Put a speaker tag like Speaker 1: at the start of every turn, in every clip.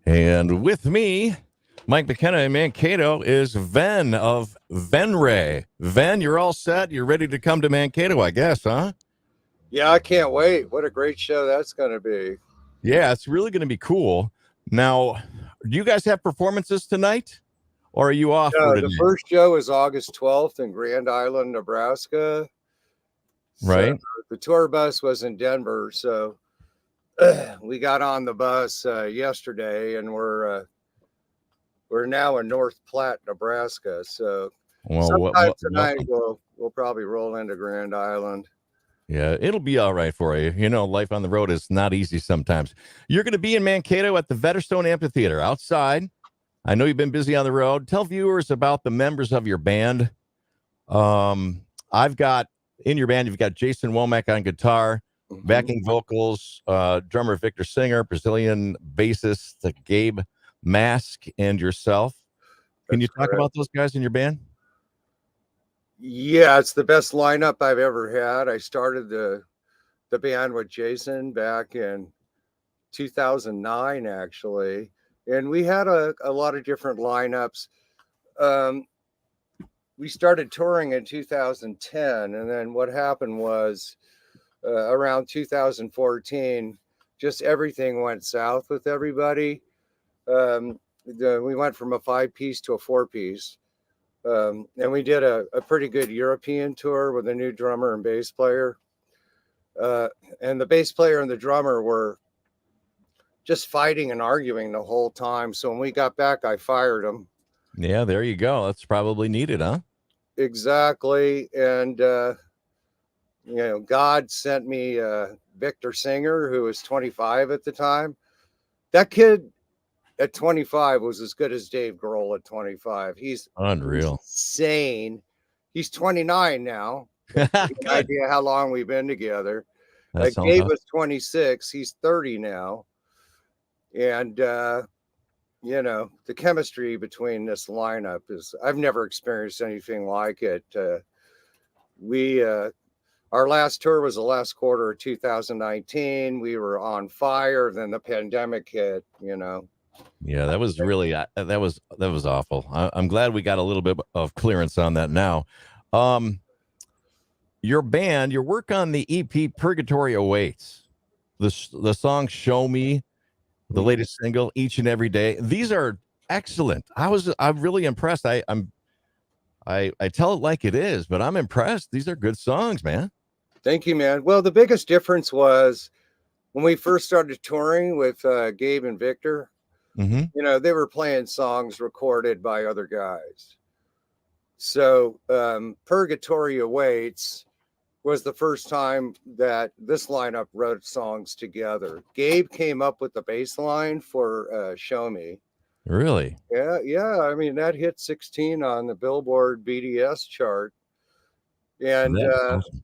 Speaker 1: And with me, Mike McKenna in Mankato, is Ven of Venrez. Ven, you're all set. You're ready to come to Mankato, I guess, huh?
Speaker 2: Yeah, I can't wait. What a great show that's going to be.
Speaker 1: Yeah, it's really going to be cool. Now, do you guys have performances tonight? Or are you off for
Speaker 2: The
Speaker 1: today?
Speaker 2: first show is August 12th in Grand Island, Nebraska. So
Speaker 1: Right?
Speaker 2: the tour bus was in Denver. So we got on the bus yesterday, and we're now in North Platte, Nebraska. So
Speaker 1: Well,
Speaker 2: sometime tonight
Speaker 1: welcome.
Speaker 2: we'll probably roll into Grand Island.
Speaker 1: Yeah, it'll be all right for you. You know, life on the road is not easy sometimes. You're going to be in Mankato at the Vetter Stone Amphitheater outside. I know you've been busy on the road. Tell viewers about the members of your band. I've got in your band, you've got Jason Womack on guitar,
Speaker 2: Mhm.
Speaker 1: backing vocals, drummer Victor Singer, Brazilian bassist Gabe Mask, and yourself. Can you
Speaker 2: That's
Speaker 1: talk
Speaker 2: correct.
Speaker 1: about those guys in your band?
Speaker 2: Yeah, it's the best lineup I've ever had. I started the band with Jason back in 2009, actually, and we had a lot of different lineups. Um, we started touring in 2010, and then what happened was around 2014, just everything went south with everybody. We went from a 5-piece to a 4-piece. And we did a pretty good European tour with a new drummer and bass player. Uh, and the bass player and the drummer were just fighting and arguing the whole time. So when we got back, I fired them.
Speaker 1: Yeah, there you go. That's probably needed, huh?
Speaker 2: Exactly. And, God sent me Victor Singer, who was 25 at the time. That kid at 25 was as good as Dave Grohl at 25. He's
Speaker 1: Unreal.
Speaker 2: insane. He's 29 now. That gives you an
Speaker 1: Good.
Speaker 2: idea how long we've been together.
Speaker 1: That sounds
Speaker 2: Gabe
Speaker 1: awesome.
Speaker 2: was 26. He's 30 now. And, the chemistry between this lineup I've never experienced anything like it. Our last tour was the last quarter of 2019. We were on fire. Then the pandemic hit.
Speaker 1: Yeah, that was really that was awful. I'm glad we got a little bit of clearance on that now. Um, your band, your work on the EP "Purgatory Awaits," the song "Show Me," the
Speaker 2: Mhm.
Speaker 1: latest single, "Each and Every Day." These are excellent. I'm really impressed. I tell it like it is, but I'm impressed. These are good songs, man.
Speaker 2: Thank you, man. Well, the biggest difference was when we first started touring with Gabe and Victor.
Speaker 1: Mm-hmm.
Speaker 2: They were playing songs recorded by other guys. So Purgatory Awaits was the first time that this lineup wrote songs together. Gabe came up with the bass line for Show Me.
Speaker 1: Really?
Speaker 2: Yeah. I mean, that hit 16 on the Billboard BDS chart. And
Speaker 1: That's awesome.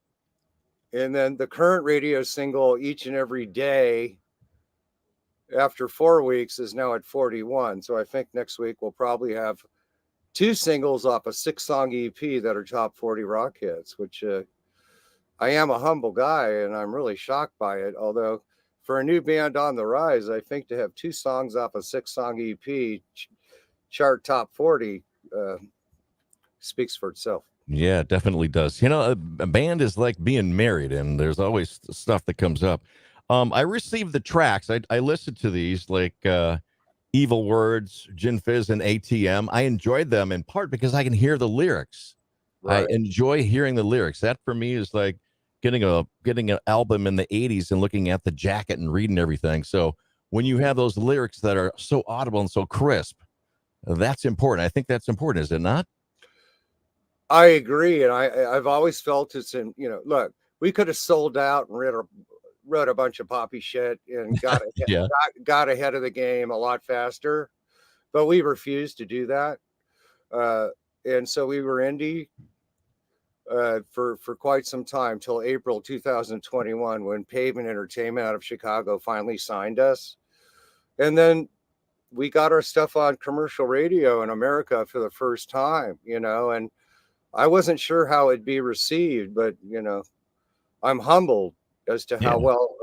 Speaker 2: and then the current radio single, Each and Every Day, after 4 weeks, is now at 41. So I think next week we'll probably have 2 singles off a 6-song EP that are top 40 rock hits, which I am a humble guy and I'm really shocked by it. Although for a new band on the rise, I think to have 2 songs off a 6-song EP chart top 40 speaks for itself.
Speaker 1: Yeah, it definitely does. You know, a band is like being married, and there's always stuff that comes up. I received the tracks. I listened to these, like Evil Words, Gin Fizz, and ATM. I enjoyed them in part because I can hear the lyrics. I
Speaker 2: Right.
Speaker 1: enjoy hearing the lyrics. That for me is like getting an album in the '80s and looking at the jacket and reading everything. So when you have those lyrics that are so audible and so crisp, that's important. I think that's important, is it not?
Speaker 2: I agree. And I've always felt look, we could have sold out and wrote a bunch of poppy shit and
Speaker 1: Yeah.
Speaker 2: got ahead of the game a lot faster, but we refused to do that. Uh, and so we were indie for quite some time till April 2021 when Pavement Entertainment out of Chicago finally signed us, and then we got our stuff on commercial radio in America for the first time. And I wasn't sure how it'd be received, but I'm humbled as to
Speaker 1: Yeah.
Speaker 2: how well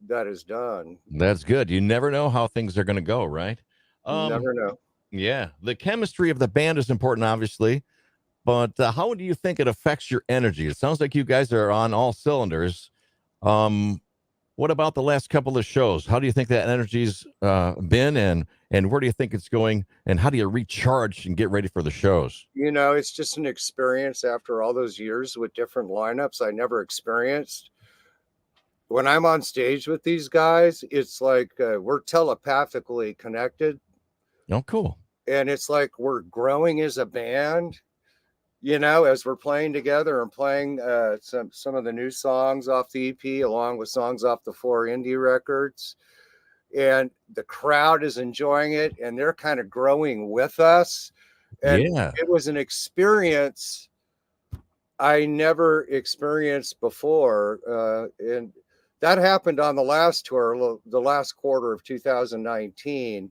Speaker 2: that is done.
Speaker 1: That's good. You never know how things are going to go, right?
Speaker 2: You never know.
Speaker 1: Yeah, the chemistry of the band is important, obviously, but how do you think it affects your energy? It sounds like you guys are on all cylinders. Um, what about the last couple of shows? How do you think that energy's been, and where do you think it's going, and how do you recharge and get ready for the shows?
Speaker 2: You know, it's just an experience after all those years with different lineups I never experienced. When I'm on stage with these guys, it's like we're telepathically connected,
Speaker 1: Oh, cool.
Speaker 2: and it's like we're growing as a band. You know, as we're playing together and playing some of the new songs off the EP, along with songs off the 4 indie records, and the crowd is enjoying it, and they're kind of growing with us. And
Speaker 1: Yeah.
Speaker 2: it was an experience I never experienced before, and that happened on the last tour, the last quarter of 2019.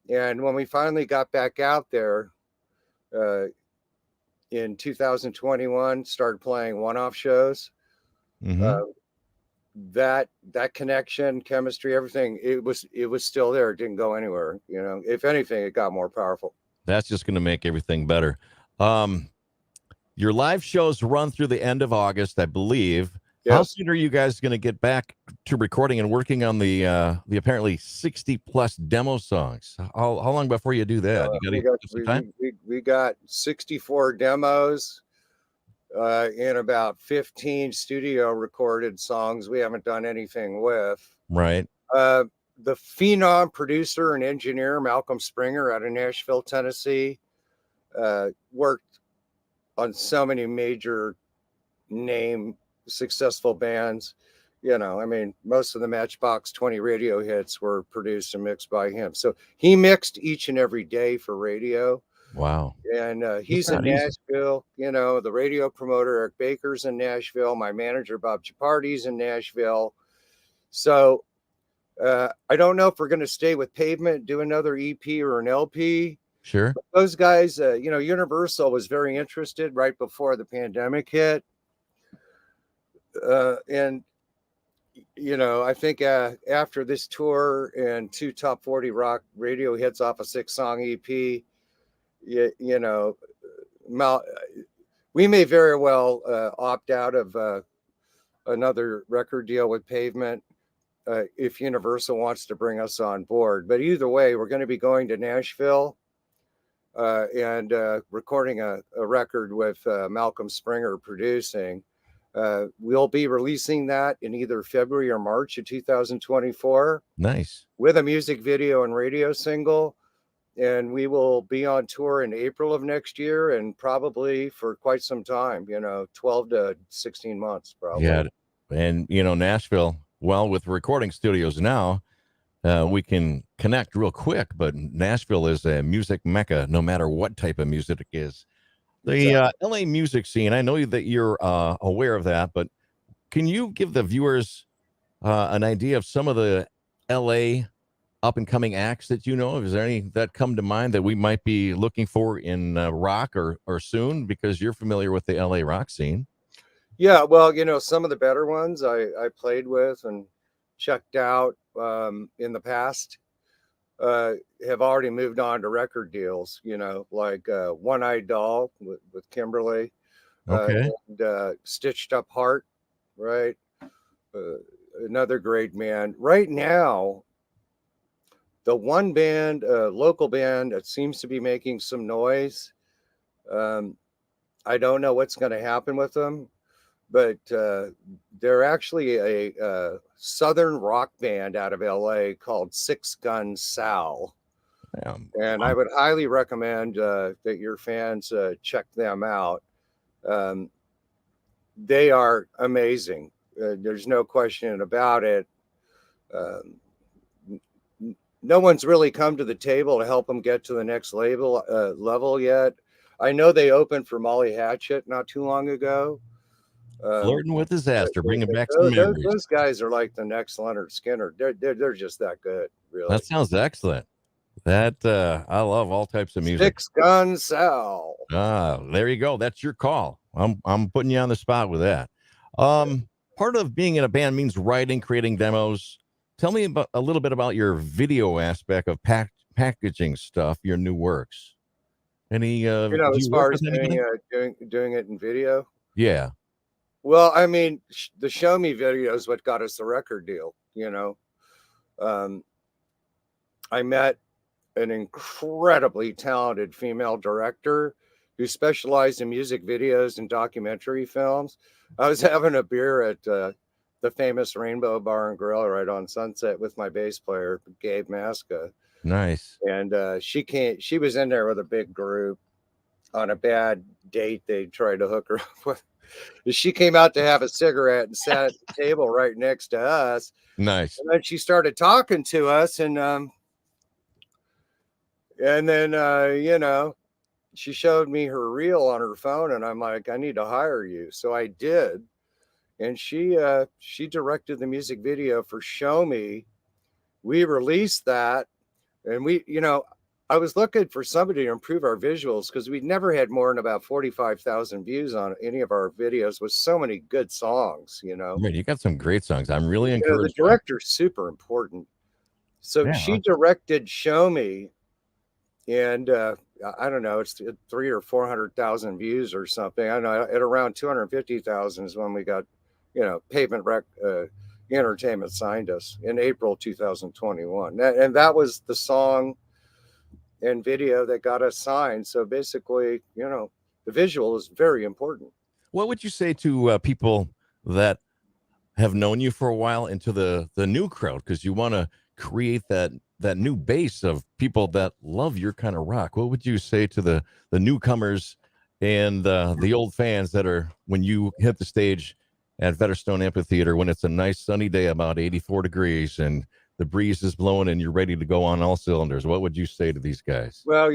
Speaker 2: And when we finally got back out there in 2021, started playing one-off shows,
Speaker 1: Mm-hmm.
Speaker 2: that connection, chemistry, everything, it was still there. It didn't go anywhere. You know, if anything, it got more powerful.
Speaker 1: That's just going to make everything better. Your live shows run through the end of August, I believe. How
Speaker 2: Yes.
Speaker 1: soon are you guys going to get back to recording and working on the apparently 60 plus demo songs? How long before you do that? You
Speaker 2: we
Speaker 1: got
Speaker 2: got
Speaker 1: some time?
Speaker 2: we got 64 demos in about 15 studio recorded songs we haven't done anything with.
Speaker 1: Right.
Speaker 2: The phenom producer and engineer Malcolm Springer out of Nashville, Tennessee, worked on so many major name successful bands. You know, I mean, most of the Matchbox 20 radio hits were produced and mixed by him. So he mixed each and every day for radio.
Speaker 1: Wow.
Speaker 2: And he's in
Speaker 1: not easy.
Speaker 2: Nashville. You know, the radio promoter Eric Baker's in Nashville. My manager Bob Chaparty's in Nashville. So I don't know if we're going to stay with Pavement, do another EP or an LP.
Speaker 1: Sure.
Speaker 2: But those guys, you know, Universal was very interested right before the pandemic hit. And, you know, I think after this tour and 2 top 40 rock radio hits off a 6-song EP, you know, we may very well opt out of another record deal with Pavement if Universal wants to bring us on board. But either way, we're going to be going to Nashville and recording a record with Malcolm Springer producing. We'll be releasing that in either February or March of 2024.
Speaker 1: Nice.
Speaker 2: With a music video and radio single. And we will be on tour in April of next year and probably for quite some time, you know, 12 to 16 months, probably.
Speaker 1: Yeah. And, you know, Nashville, well, with recording studios now, we can connect real quick, but Nashville is a music mecca, no matter what type of music it is. The LA music scene, I know that you're aware of that, but can you give the viewers an idea of some of the LA up and coming acts that you know of? Is there any that come to mind that we might be looking for in rock or soon, because you're familiar with the LA rock scene?
Speaker 2: Yeah, well, you know, some of the better ones I played with and checked out in the past have already moved on to record deals, you know, like One Eyed Doll with Kimberly,
Speaker 1: Okay.
Speaker 2: and Stitched Up Heart, right? Another great band. Right now, the one band, local band that seems to be making some noise, I don't know what's going to happen with them, but they're actually a southern rock band out of LA called Six Gun Sal. And I would highly recommend that your fans check them out. They are amazing. There's no question about it. No one's really come to the table to help them get to the next level yet. I know they opened for Molly Hatchet not too long ago.
Speaker 1: Flirting with disaster, bringing back some memories.
Speaker 2: Those guys are like the next Leonard Skinner. They're just that good, really.
Speaker 1: That sounds excellent. That I love all types of music.
Speaker 2: Six Gun Sal.
Speaker 1: There you go. That's your call. I'm putting you on the spot with that. Part of being in a band means writing, creating demos. Tell me a little bit about your video aspect of packaging stuff, your new works? Any do
Speaker 2: As
Speaker 1: you work
Speaker 2: far as
Speaker 1: with anybody?
Speaker 2: doing it in video.
Speaker 1: Yeah.
Speaker 2: Well, I mean, the Show Me video is what got us the record deal. Um, I met an incredibly talented female director who specialized in music videos and documentary films. I was having a beer at the famous Rainbow Bar and Grill right on Sunset with my bass player, Gabe Masca.
Speaker 1: Nice.
Speaker 2: And she was in there with a big group on a bad date they tried to hook her up with. She came out to have a cigarette and sat at the table right next to us.
Speaker 1: Nice.
Speaker 2: And then she started talking to us, and then she showed me her reel on her phone, and I'm like, I need to hire you. So I did. And she directed the music video for Show Me. We released that, and I was looking for somebody to improve our visuals because we'd never had more than about 45,000 views on any of our videos with so many good songs.
Speaker 1: Man, you got some great songs. I'm really
Speaker 2: The
Speaker 1: encouraged.
Speaker 2: director's super important. So she directed Show Me, and I don't know, it's 300,000 or 400,000 views or something. I don't know, at around 250,000 is when we got, Pavement Entertainment signed us in April 2021. And that was the song and video that got us signed. So basically, the visual is very important.
Speaker 1: What would you say to people that have known you for a while into the new crowd? Because you want to create that new base of people that love your kind of rock. What would you say to the newcomers and the old fans that are, when you hit the stage at Vetter Stone Amphitheater, when it's a nice sunny day, about 84 degrees, and the breeze is blowing and you're ready to go on all cylinders? What would you say to these guys?
Speaker 2: Well,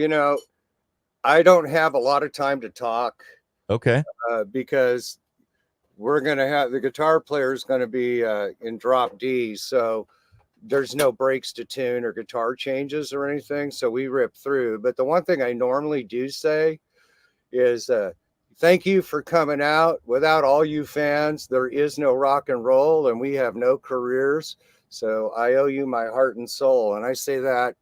Speaker 2: I don't have a lot of time to talk.
Speaker 1: Okay.
Speaker 2: Because we're going to have the guitar player is going to be in drop D. So there's no breaks to tune or guitar changes or anything. So we rip through. But the one thing I normally do say is thank you for coming out. Without all you fans, there is no rock and roll, and we have no careers. So I owe you my heart and soul. And I say that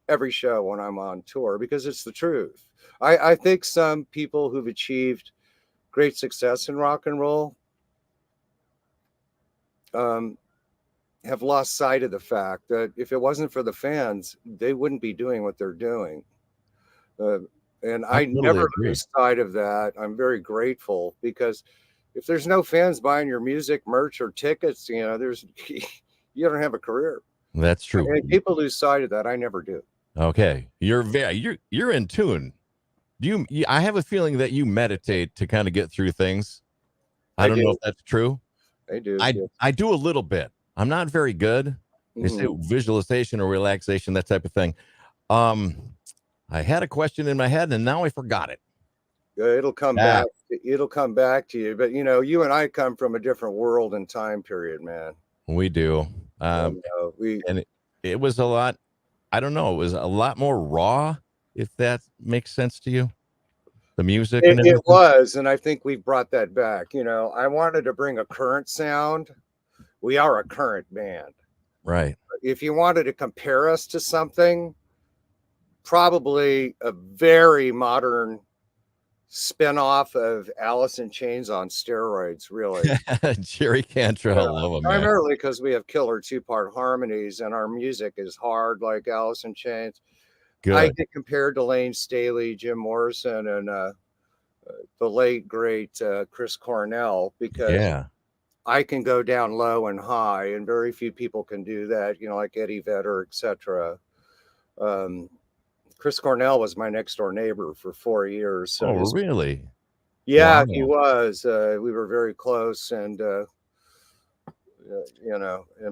Speaker 2: every show when I'm on tour because it's the truth. I think some people who've achieved great success in rock and roll have lost sight of the fact that if it wasn't for the fans, they wouldn't be doing what they're doing. And I
Speaker 1: totally
Speaker 2: never
Speaker 1: agree.
Speaker 2: lose sight of that. I'm very grateful because if there's no fans buying your music, merch, or tickets, you don't have a career.
Speaker 1: That's true.
Speaker 2: And people lose sight of that. I never do.
Speaker 1: Okay, you're in tune. I have a feeling that you meditate to kind of get through things. I don't know if that's true.
Speaker 2: I do.
Speaker 1: I do a little bit. I'm not very good. They say visualization or relaxation, that type of thing. I had a question in my head and now I forgot it.
Speaker 2: It'll come back. It'll come back to you. But you and I come from a different world and time period, man.
Speaker 1: We do. And it was a lot. I don't know. It was a lot more raw, if that makes sense to you. The music.
Speaker 2: It was, and I think we've brought that back. I wanted to bring a current sound. We are a current band.
Speaker 1: Right.
Speaker 2: If you wanted to compare us to something, probably a very modern spin-off of Alice in Chains on steroids, really.
Speaker 1: Jerry Cantrell, I love him, man.
Speaker 2: Primarily because we have killer two-part harmonies and our music is hard like Alice in Chains.
Speaker 1: Good.
Speaker 2: I get compared to Lane Staley, Jim Morrison, and the late great Chris Cornell because I can go down low and high, and very few people can do that. Like Eddie Vedder, etc. Chris Cornell was my next door neighbor for 4 years. So
Speaker 1: really?
Speaker 2: Yeah,
Speaker 1: Wow.
Speaker 2: he was. We were very close, and and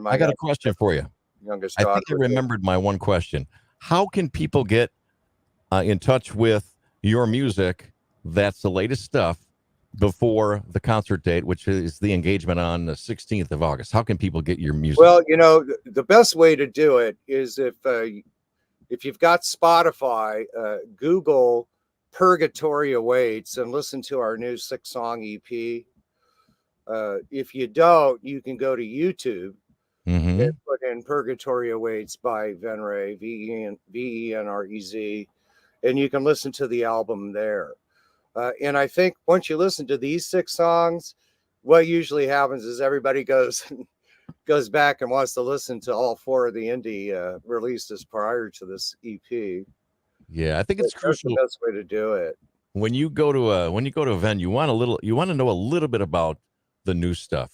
Speaker 1: I got a question for you.
Speaker 2: Youngest daughter.
Speaker 1: I think I remembered my one question. How can people get in touch with your music? That's the latest stuff before the concert date, which is the engagement on the 16th of August. How can people get your music?
Speaker 2: Well, the best way to do it is if you've got Spotify, Google Purgatory Awaits and listen to our new 6-song EP. If you don't, you can go to YouTube
Speaker 1: Mm-hmm.
Speaker 2: and put in Purgatory Awaits by Venrez, Venrez, and you can listen to the album there. And I think once you listen to these 6 songs, what usually happens is everybody goes back and wants to listen to all 4 of the indie releases prior to this EP.
Speaker 1: Yeah, I think it's
Speaker 2: That's the
Speaker 1: crucial
Speaker 2: best way to do it.
Speaker 1: when you go to a event. You want to know a little bit about the new stuff.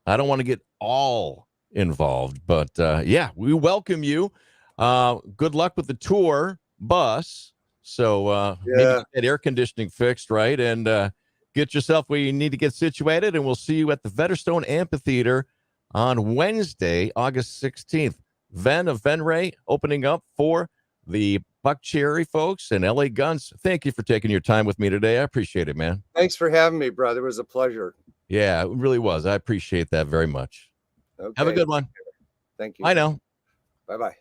Speaker 1: I don't want to get all involved, but yeah, we welcome you. Good luck with the tour bus. So maybe get that air conditioning fixed, right? And get yourself where you need to get situated. And we'll see you at the Vetter Stone Amphitheater on Wednesday, August 16th. Ven of The Venrez opening up for the Buck Cherry folks and LA Guns. Thank you for taking your time with me today. I appreciate it, man.
Speaker 2: Thanks for having me, brother. It was a pleasure.
Speaker 1: Yeah, it really was. I appreciate that very much.
Speaker 2: Okay.
Speaker 1: Have a good one.
Speaker 2: Thank you.
Speaker 1: I know.
Speaker 2: Bye-bye.